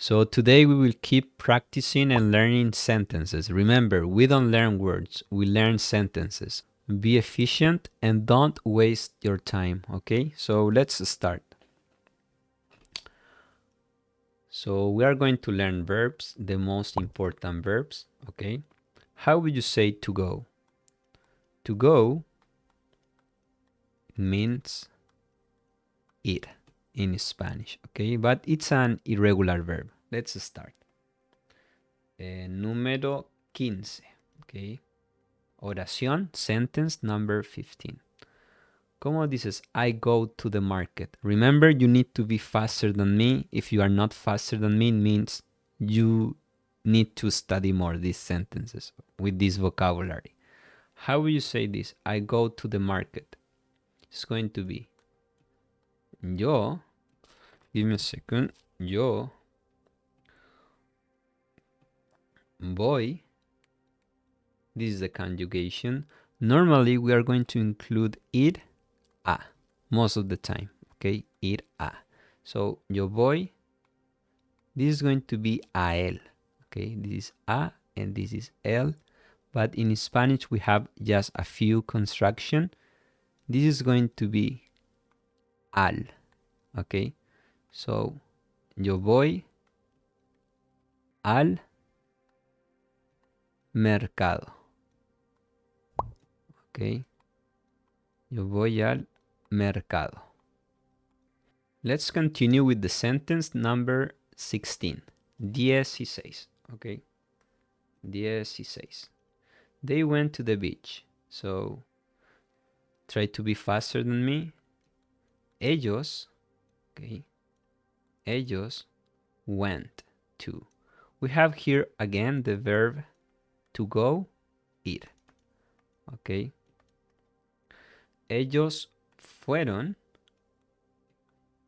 So today we will keep practicing and learning sentences. Remember, we don't learn words, we learn sentences. Be efficient and don't waste your time, okay? So let's start. So we are going to learn verbs, the most important verbs, okay? How would you say to go? To go means ir in Spanish, okay? But it's an irregular verb. Let's start. Número 15, okay? Oración, sentence number 15. ¿Cómo dices I go to the market? Remember, you need to be faster than me. If you are not faster than me, it means you need to study more these sentences with this vocabulary. How will you say this? I go to the market. It's going to be yo, give me a second, yo voy. This is the conjugation. Normally, we are going to include ir a most of the time, okay? Ir a. So, yo voy. This is going to be a él, okay? This is a and this is él. But in Spanish, we have just a few construction. This is going to be al, okay? So, yo voy al mercado, okay? Yo voy al mercado. Let's continue with the sentence number 16. 16, okay? 16. They went to the beach. So, try to be faster than me. Ellos, okay? Ellos went to. We have here again the verb to go, ir, okay? Ellos fueron.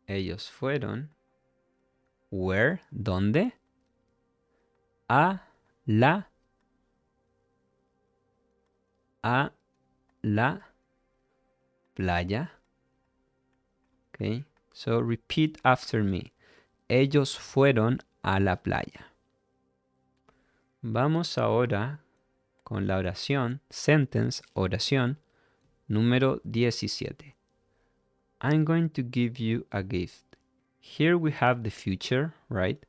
Ellos fueron. Where? ¿Dónde? A la playa. Okay, so repeat after me. Ellos fueron a la playa. Vamos ahora con la oración, sentence, oración, número 17. I'm going to give you a gift. Here we have the future, right?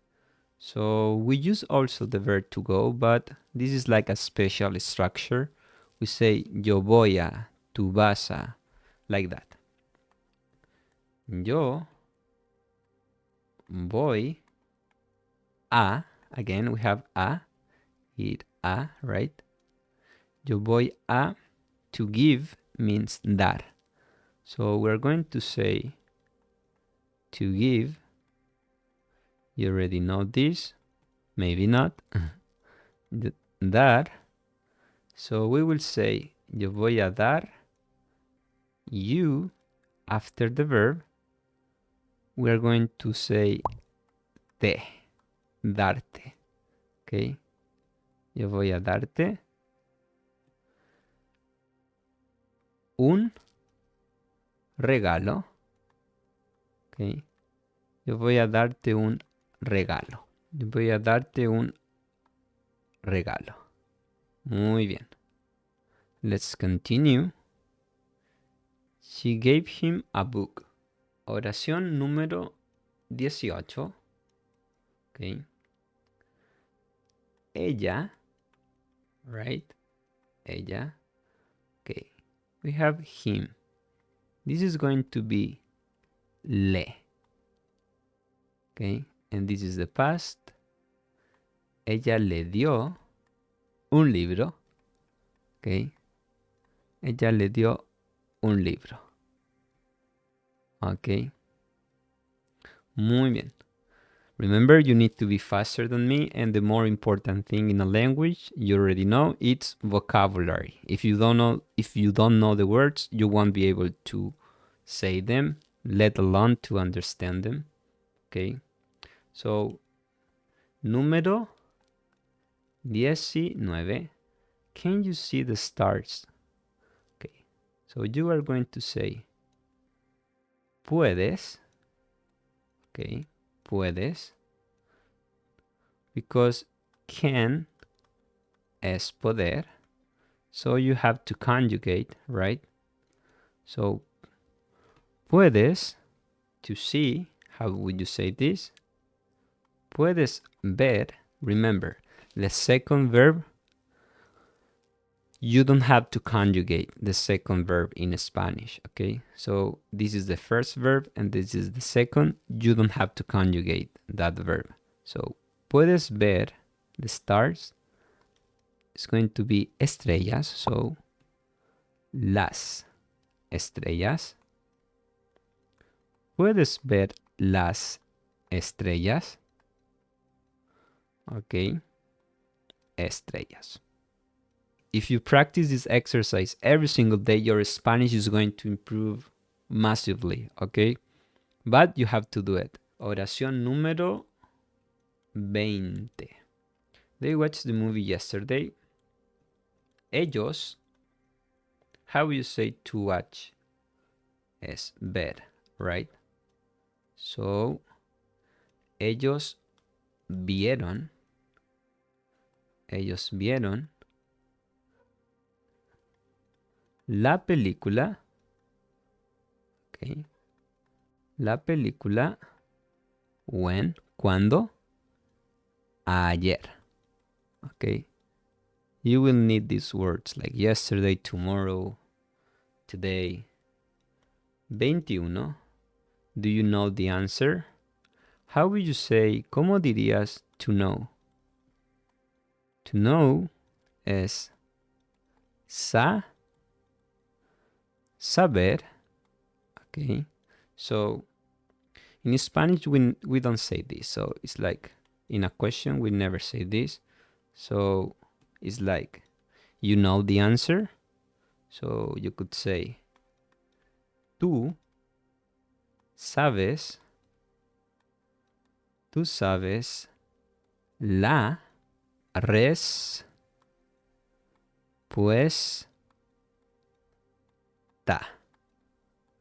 So we use also the verb to go, but this is like a special structure. We say yo voy a, tú vas a, like that. Yo voy a, again we have a, it a, right? Yo voy a, to give means dar. So we're going to say to give. You already know this, maybe not. Dar. So we will say yo voy a dar you. After the verb, we are going to say te, darte, okay? Yo voy a darte un regalo, okay? Yo voy a darte un regalo. Yo voy a darte un regalo. Muy bien. Let's continue. She gave him a book. Oración número 18. Okay. Ella, right? Ella. Okay. We have him. This is going to be le. Okay. And this is the past. Ella le dio un libro. Okay. Ella le dio un libro. Okay. Muy bien. Remember, you need to be faster than me, and the more important thing in a language, you already know, it's vocabulary. If you don't know the words, you won't be able to say them, let alone to understand them. Okay. So, número 19. Can you see the stars? Okay. So you are going to say puedes. Okay. Puedes. because can es poder. So you have to conjugate, right? So puedes, to see, how would you say this? Puedes ver, remember, the second verb, you don't have to conjugate the second verb in Spanish, okay? So this is the first verb and this is the second. You don't have to conjugate that verb. So puedes ver the stars. It's going to be estrellas, so las estrellas. Puedes ver las estrellas. Okay, estrellas. If you practice this exercise every single day, your Spanish is going to improve massively, okay? But you have to do it. Oración número 20. They watched the movie yesterday. Ellos, how will you say to watch? Es ver, right? So, ellos vieron la película, okay, la película, when, cuando, ayer, okay. You will need these words like yesterday, tomorrow, today. 21. Do you know the answer? How would you say, ¿cómo dirías to know? To know es saber. Okay. So in Spanish, we don't say this. So it's like in a question, we never say this. So it's like, you know the answer. So you could say, tú sabes la respuesta.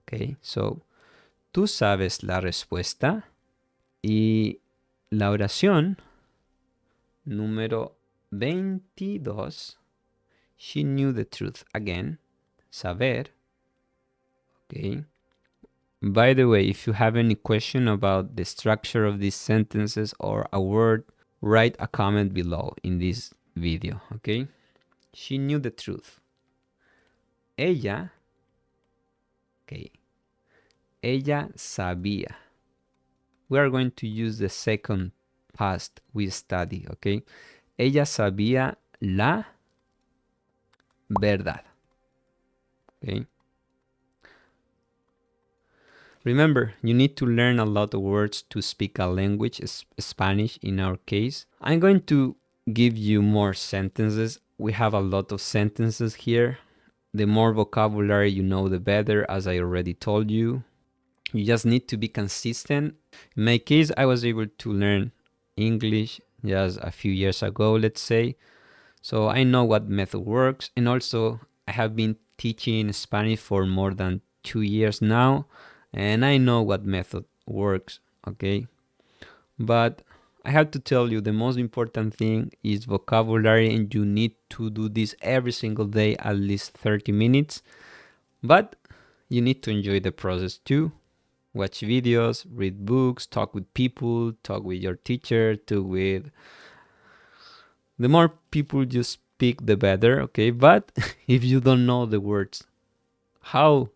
Okay, so tú sabes la respuesta. Y la oración número 22. She knew the truth. Again, saber. Okay. By the way, if you have any question about the structure of these sentences or a word, write a comment below in this video, okay? She knew the truth. Ella, okay, ella sabía. We are going to use the second past we study, okay? Ella sabía la verdad, okay? Remember, you need to learn a lot of words to speak a language, Spanish in our case. I'm going to give you more sentences. We have a lot of sentences here. The more vocabulary you know, the better, as I already told you. You just need to be consistent. In my case, I was able to learn English just a few years ago, let's say. So I know what method works. And also, I have been teaching Spanish for more than 2 years now. And I know what method works, okay? But I have to tell you, the most important thing is vocabulary, and you need to do this every single day, at least 30 minutes. But you need to enjoy the process too. Watch videos, read books, talk with people, talk with your teacher, talk with... The more people you speak, the better, okay? But if you don't know the words, how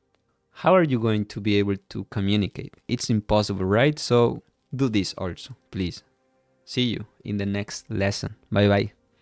are you going to be able to communicate? It's impossible, right? So do this also, please. See you in the next lesson. Bye bye.